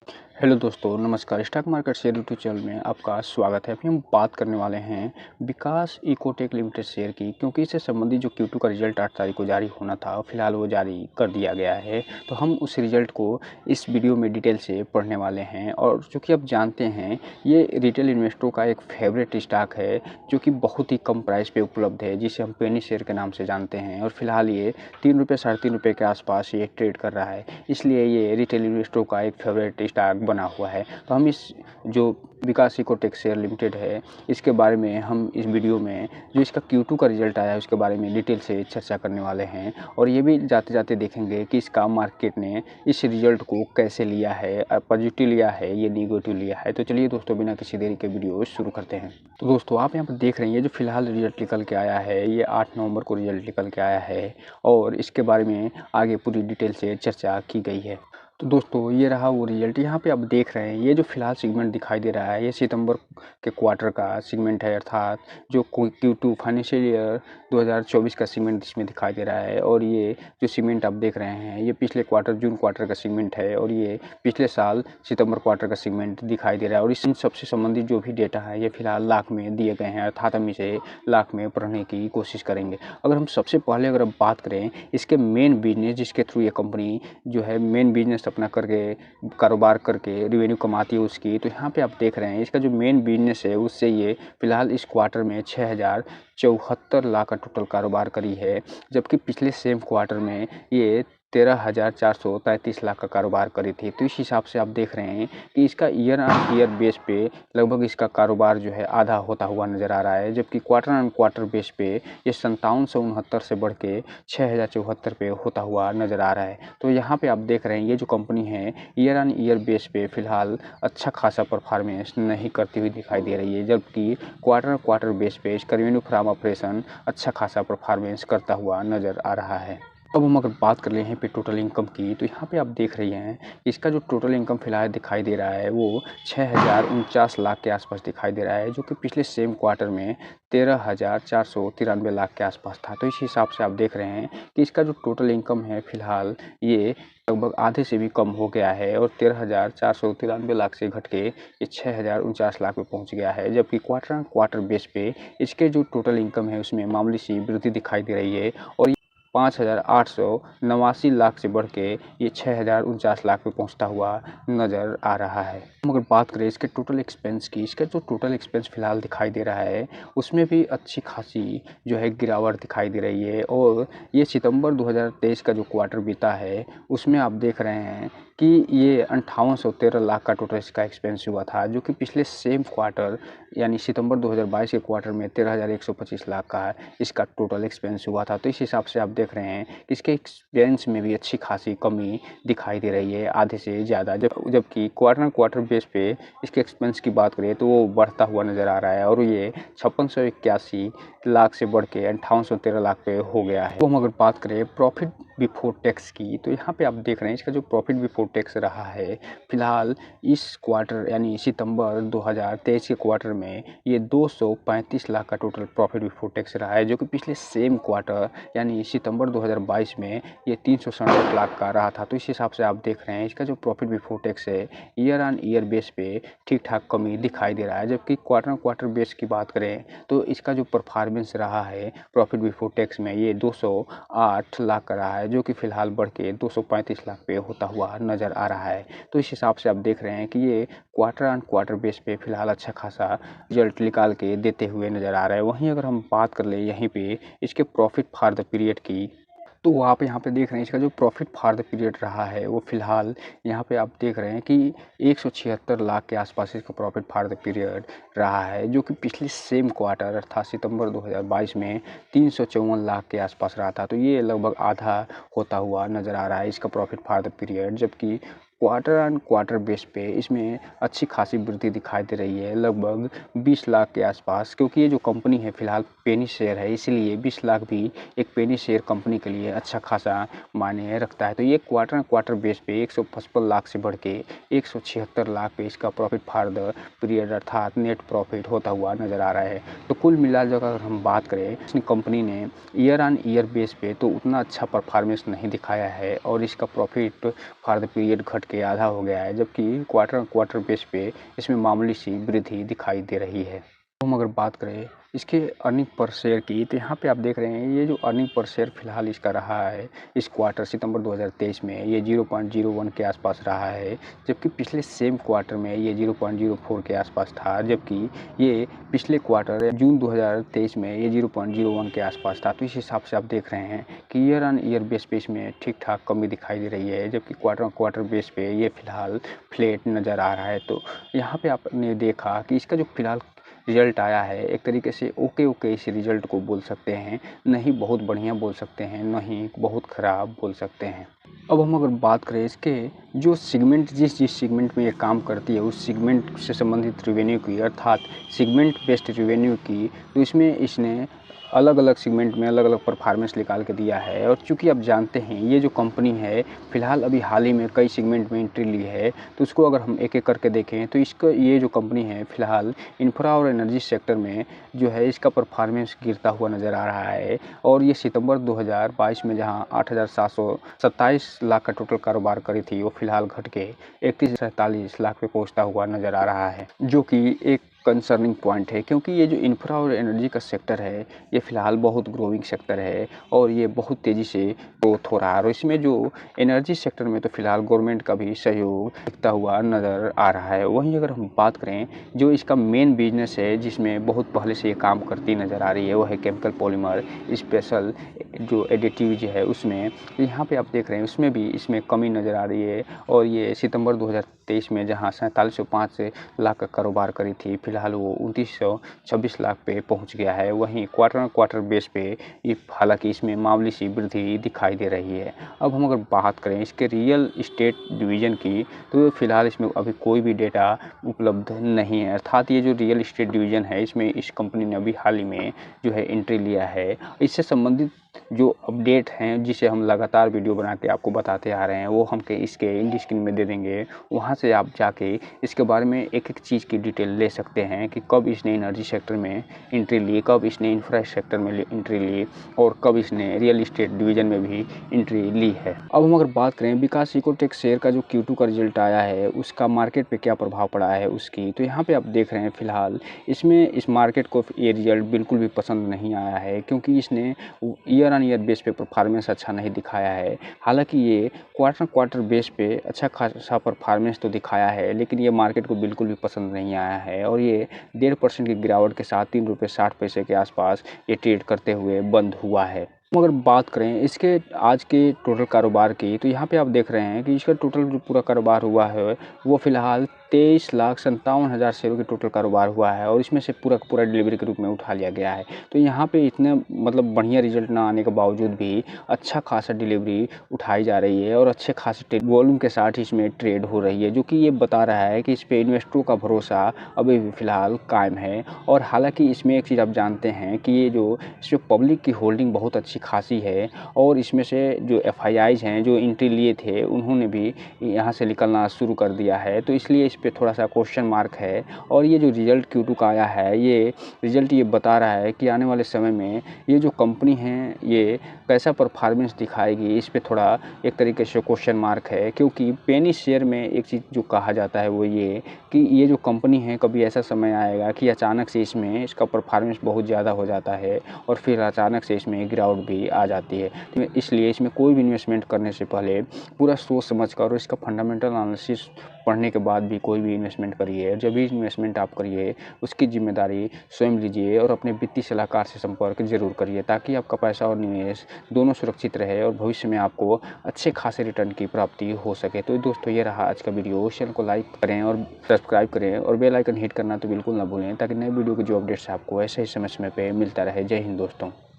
Hello दोस्तों, नमस्कार। Stock market share YouTube channel में आपका स्वागत है। अभी हम बात करने वाले हैं विकास इकोटेक लिमिटेड शेयर की, क्योंकि इससे संबंधित जो Q2 का रिजल्ट 8 तारीख को जारी होना था, फिलहाल वो जारी कर दिया गया है। तो हम उस रिजल्ट को इस वीडियो में डिटेल से पढ़ने वाले हैं। और चूँकि आप जानते हैं, ये रिटेल इन्वेस्टरों का एक फेवरेट स्टॉक है, जो कि बहुत ही कम प्राइस पे उपलब्ध है, जिसे हम पेनी शेयर के नाम से जानते हैं। और फिलहाल ये 3 रुपये, साढ़े 3 रुपये के आसपास ये ट्रेड कर रहा है, इसलिए ये रिटेल इन्वेस्टरों का एक फेवरेट स्टॉक बना हुआ है। तो हम इस जो विकास इकोटेक शेयर लिमिटेड है, इसके बारे में हम इस वीडियो में जो इसका Q2 का रिजल्ट आया है उसके बारे में डिटेल से चर्चा करने वाले हैं। और ये भी जाते जाते देखेंगे कि इसका मार्केट ने इस रिजल्ट को कैसे लिया है, पॉजिटिव लिया है, ये निगेटिव लिया है। तो चलिए दोस्तों, बिना किसी देरी के वीडियो शुरू करते हैं। तो दोस्तों, आप यहाँ पर देख रहे हैं, ये जो फिलहाल रिजल्ट निकल के आया है, ये 8 नवंबर को रिजल्ट निकल के आया है और इसके बारे में आगे पूरी डिटेल से चर्चा की गई है। तो दोस्तों, ये रहा वो रिजल्ट। यहाँ पे आप देख रहे हैं, ये जो फिलहाल सेगमेंट दिखाई दे रहा है, ये सितंबर के क्वार्टर का सेगमेंट है, अर्थात जो Q2 फाइनेंशियल ईयर 2024 का सेगमेंट इसमें दिखाई दे रहा है। और ये जो सेगमेंट आप देख रहे हैं, ये पिछले क्वार्टर जून क्वार्टर का सेगमेंट है और ये पिछले साल सितंबर क्वार्टर का सेगमेंट दिखाई दे रहा है। और इस सबसे संबंधित जो भी डेटा है, ये फिलहाल लाख में दिए गए हैं, अर्थात हम इसे लाख में पढ़ने की कोशिश करेंगे। अगर हम सबसे पहले अगर हम बात करें इसके मेन बिजनेस, जिसके थ्रू ये कंपनी जो है मेन बिजनेस अपना करके कारोबार करके रेवेन्यू कमाती है उसकी, तो यहाँ पे आप देख रहे हैं इसका जो मेन बिजनेस है, उससे ये फिलहाल इस क्वार्टर में 6074 लाख का टोटल कारोबार करी है। जबकि पिछले सेम क्वार्टर में ये 13,433 लाख का कारोबार करी थी। तो इस हिसाब से आप देख रहे हैं कि इसका ईयर ऑन ईयर बेस पे लगभग इसका कारोबार जो है आधा होता हुआ नज़र आ रहा है। जबकि क्वार्टर ऑन क्वार्टर बेस पे ये 5769 से बढ़ के 6074 पे होता हुआ नज़र आ रहा है। तो यहाँ पे आप देख रहे हैं, ये जो कंपनी है ईयर ऑन ईयर बेस पे फिलहाल अच्छा खासा परफॉर्मेंस नहीं करती हुई दिखाई दे रही है। जबकि क्वार्टर क्वार्टर बेस पे इसका रेवेन्यू फ्रॉम ऑपरेशन अच्छा खासा परफॉर्मेंस करता हुआ नज़र आ रहा है। अब हम अगर बात कर ले हैं पे टोटल इनकम की, तो यहाँ पे आप देख रही हैं इसका जो टोटल इनकम फिलहाल दिखाई दे रहा है वो 6049 लाख के आसपास दिखाई दे रहा है, जो कि पिछले सेम क्वार्टर में 13,493 लाख के आसपास था। तो इस हिसाब से आप देख रहे हैं कि इसका जो टोटल इनकम है फिलहाल ये लगभग आधे से भी कम हो गया है और 13,493 लाख से घट के ये 6049 लाख पे पहुंच गया है। जबकि क्वार्टर क्वार्टर बेस पे इसके जो टोटल इनकम है उसमें मामूली सी वृद्धि दिखाई दे रही है और 5,889 लाख से बढ़ के ये 6049 लाख पे पहुंचता हुआ नज़र आ रहा है। हम अगर बात करें इसके टोटल एक्सपेंस की, इसका जो टोटल एक्सपेंस फिलहाल दिखाई दे रहा है उसमें भी अच्छी खासी जो है गिरावट दिखाई दे रही है। और ये सितंबर 2023 का जो क्वार्टर बीता है उसमें आप देख रहे हैं कि ये 5813 लाख का टोटल इसका एक्सपेंस हुआ था, जो कि पिछले सेम क्वार्टर यानी सितंबर 2022 के क्वार्टर में 13,125 लाख का इसका टोटल एक्सपेंस हुआ था। तो इस हिसाब से आप देख रहे हैं कि इसके एक्सपेंस में भी अच्छी खासी कमी दिखाई दे रही है, आधे से ज़्यादा। जबकि क्वार्टर बेस पे इसके एक्सपेंस की बात करें तो वो बढ़ता हुआ नज़र आ रहा है और ये 5681 लाख से बढ़ के 5813 लाख पे हो गया है। तो हम अगर बात करें प्रॉफिट बिफोर टैक्स की, तो यहाँ पे आप देख रहे हैं इसका जो प्रॉफिट बिफोर टैक्स रहा है फिलहाल इस क्वार्टर यानी सितंबर 2023 के क्वार्टर में ये 235 लाख का टोटल प्रॉफिट बिफोर टैक्स रहा है, जो कि पिछले सेम क्वार्टर यानी सितंबर 2022 में ये 367 लाख का रहा था। तो इस हिसाब से आप देख रहे हैं इसका जो प्रॉफिट बिफोर टैक्स है ईयर ऑन ईयर बेस पे ठीक ठाक कमी दिखाई दे रहा है। जबकि क्वार्टर बेस की बात करें तो इसका जो परफॉर्मेंस रहा है प्रॉफिट बिफोर टैक्स में ये 208 लाख का रहा है, जो कि फिलहाल बढ़ के 235 लाख पे होता हुआ नज़र आ रहा है। तो इस हिसाब से आप देख रहे हैं कि ये क्वार्टर ऑन क्वार्टर बेस पे फिलहाल अच्छा खासा रिजल्ट निकाल के देते हुए नज़र आ रहा है। वहीं अगर हम बात कर ले यहीं पे इसके प्रॉफिट फॉर द पीरियड की, तो आप यहाँ पे देख रहे हैं इसका जो प्रॉफिट फॉर द पीरियड रहा है वो फिलहाल यहाँ पे आप देख रहे हैं कि 176 लाख के आसपास इसका प्रॉफिट फॉर द पीरियड रहा है, जो कि पिछले सेम क्वार्टर अर्थात सितंबर 2022 में 354 लाख के आसपास रहा था। तो ये लगभग आधा होता हुआ नज़र आ रहा है इसका प्रॉफिट फॉर द पीरियड। जबकि क्वार्टर ऑन क्वार्टर बेस पे इसमें अच्छी खासी वृद्धि दिखाई दे रही है, लगभग 20 लाख के आसपास। क्योंकि ये जो कंपनी है फिलहाल पेनी शेयर है, इसलिए 20 लाख भी एक पेनी शेयर कंपनी के लिए अच्छा खासा मायने रखता है। तो ये क्वार्टर बेस पे 155 लाख से बढ़ के 176 लाख पे इसका प्रॉफिट फॉर द पीरियड अर्थात नेट प्रॉफिट होता हुआ नज़र आ रहा है। तो कुल मिलाकर अगर हम बात करें, इस कंपनी ने ईयर ऑन ईयर बेस पे तो उतना अच्छा परफॉर्मेंस नहीं दिखाया है और इसका प्रॉफिट फॉर द पीरियड घट के आधा हो गया है, जबकि क्वार्टर बेस पे इसमें मामूली सी वृद्धि दिखाई दे रही है। हम अगर बात करें इसके अर्निंग पर शेयर की, तो यहाँ पे आप देख रहे हैं ये जो अर्निंग पर शेयर फिलहाल इसका रहा है इस क्वार्टर सितंबर 2023 में ये 0.01 के आसपास रहा है, जबकि पिछले सेम क्वार्टर में ये 0.04 के आसपास था, जबकि ये पिछले क्वार्टर जून 2023 में ये 0.01 के आसपास था। तो इस हिसाब से आप देख रहे हैं कि ईयर ऑन ईयर बेस पे इसमें ठीक ठाक कमी दिखाई दे रही है, जबकि क्वार्टर बेस पे ये फिलहाल फ्लैट नज़र आ रहा है। तो यहाँ पे आपने देखा कि इसका जो फिलहाल रिजल्ट आया है एक तरीके से ओके इस रिजल्ट को बोल सकते हैं, नहीं बहुत बढ़िया बोल सकते हैं, नहीं बहुत ख़राब बोल सकते हैं। अब हम अगर बात करें इसके जो सेगमेंट जिस सेगमेंट में ये काम करती है उस सेगमेंट से संबंधित रेवेन्यू की, अर्थात सेगमेंट बेस्ड रेवेन्यू की, तो इसमें इसने अलग अलग सेगमेंट में अलग अलग परफॉर्मेंस निकाल के दिया है। और चूँकि आप जानते हैं ये जो कंपनी है फ़िलहाल अभी हाल ही में कई सेगमेंट में एंट्री ली है, तो उसको अगर हम एक एक करके देखें तो इसका ये जो कंपनी है फ़िलहाल इंफ्रा और एनर्जी सेक्टर में जो है इसका परफॉर्मेंस गिरता हुआ नज़र आ रहा है। और ये सितंबर 2022 में जहाँ 8,727 लाख का टोटल कारोबार करी थी, वो फिलहाल घट के 31,47 लाख पे पहुँचता हुआ नज़र आ रहा है, जो कि एक कंसर्निंग पॉइंट है, क्योंकि ये जो इंफ्रा और एनर्जी का सेक्टर है ये फ़िलहाल बहुत ग्रोइंग सेक्टर है और ये बहुत तेज़ी से ग्रोथ हो रहा है। और इसमें जो एनर्जी सेक्टर में तो फ़िलहाल गवर्नमेंट का भी सहयोग दिखता हुआ नज़र आ रहा है। वहीं अगर हम बात करें जो इसका मेन बिजनेस है जिसमें बहुत पहले से ये काम करती नज़र आ रही है, वो है केमिकल पॉलीमर स्पेशल जो एडिटिव जो है उसमें, यहाँ पे आप देख रहे हैं उसमें भी इसमें कमी नज़र आ रही है। और ये सितंबर 2023 में जहाँ 4705 लाख का कारोबार करी थी, फिलहाल वो 2926 लाख पे पहुंच गया है। वहीं क्वार्टर बेस पे ये हालांकि इसमें मामूली सी वृद्धि दिखाई दे रही है। अब हम अगर बात करें इसके रियल इस्टेट डिवीज़न की, तो फिलहाल इसमें अभी कोई भी डेटा उपलब्ध नहीं है, अर्थात ये जो रियल इस्टेट डिवीज़न है इसमें इस कंपनी ने अभी हाल ही में जो है एंट्री लिया है। इससे संबंधित जो अपडेट हैं जिसे हम लगातार वीडियो बना के आपको बताते आ रहे हैं वो हम इसके एंड स्क्रीन में दे देंगे, वहाँ से आप जाके इसके बारे में एक एक चीज़ की डिटेल ले सकते हैं कि कब इसने एनर्जी सेक्टर में एंट्री ली, कब इसने इंफ्रा सेक्टर में एंट्री ली और कब इसने रियल इस्टेट डिवीज़न में भी एंट्री ली है। अब हम अगर बात करें विकास इकोटेक शेयर का जो Q2 का रिजल्ट आया है उसका मार्केट पे क्या प्रभाव पड़ा है उसकी, तो यहाँ पे आप देख रहे हैं फिलहाल इसमें इस मार्केट को ये रिजल्ट बिल्कुल भी पसंद नहीं आया है, क्योंकि इसने ईयर ऑन ईयर बेस पे परफॉर्मेंस अच्छा नहीं दिखाया है। हालांकि ये क्वार्टर बेस पे अच्छा खासा परफॉर्मेंस तो दिखाया है, लेकिन ये मार्केट को बिल्कुल भी पसंद नहीं आया है और ये 1.5% की गिरावट के साथ ₹3.60 के आसपास ये ट्रेड करते हुए बंद हुआ है। अगर बात करें इसके आज के टोटल कारोबार की, तो यहाँ पे आप देख रहे हैं कि इसका टोटल जो पूरा कारोबार हुआ है वो फिलहाल 23,57,000 शेयरों की टोटल कारोबार हुआ है और इसमें से पूरा का पूरा डिलीवरी के रूप में उठा लिया गया है। तो यहाँ पे इतने मतलब बढ़िया रिजल्ट ना आने के बावजूद भी अच्छा खासा डिलीवरी उठाई जा रही है और अच्छे खासे वॉल्यूम के साथ इसमें ट्रेड हो रही है, जो कि ये बता रहा है कि इस पे इन्वेस्टरों का भरोसा अभी भी फ़िलहाल कायम है। और हालांकि इसमें एक चीज़ आप जानते हैं कि ये जो इसमें पब्लिक की होल्डिंग बहुत अच्छी खासी है और इसमें से जो FIIs हैं जो एंट्री लिए थे उन्होंने भी यहाँ से निकलना शुरू कर दिया है, तो इसलिए इस पे थोड़ा सा क्वेश्चन मार्क है। और ये जो रिजल्ट Q2 का आया है ये रिजल्ट ये बता रहा है कि आने वाले समय में ये जो कंपनी है ये कैसा परफॉर्मेंस दिखाएगी, इस पे थोड़ा एक तरीके से क्वेश्चन मार्क है। क्योंकि पेनी शेयर में एक चीज़ जो कहा जाता है वो ये कि ये जो कंपनी है कभी ऐसा समय आएगा कि अचानक से इसमें इसका परफॉर्मेंस बहुत ज़्यादा हो जाता है और फिर अचानक से इसमें गिरावट भी आ जाती है। तो इसलिए इसमें कोई भी इन्वेस्टमेंट करने से पहले पूरा सोच समझ कर और इसका फंडामेंटल एनालिसिस पढ़ने के बाद भी कोई भी इन्वेस्टमेंट करिए। जब भी इन्वेस्टमेंट आप करिए उसकी जिम्मेदारी स्वयं लीजिए और अपने वित्तीय सलाहकार से संपर्क जरूर करिए, ताकि आपका पैसा और निवेश दोनों सुरक्षित रहे और भविष्य में आपको अच्छे खासे रिटर्न की प्राप्ति हो सके। तो दोस्तों ये रहा आज का वीडियो। चैनल को लाइक करें और सब्सक्राइब करें और बेल आइकन हिट करना तो बिल्कुल ना भूलें, ताकि नए वीडियो की जो अपडेट्स आपको ऐसे ही समय समय पे मिलता रहे। जय हिंद दोस्तों।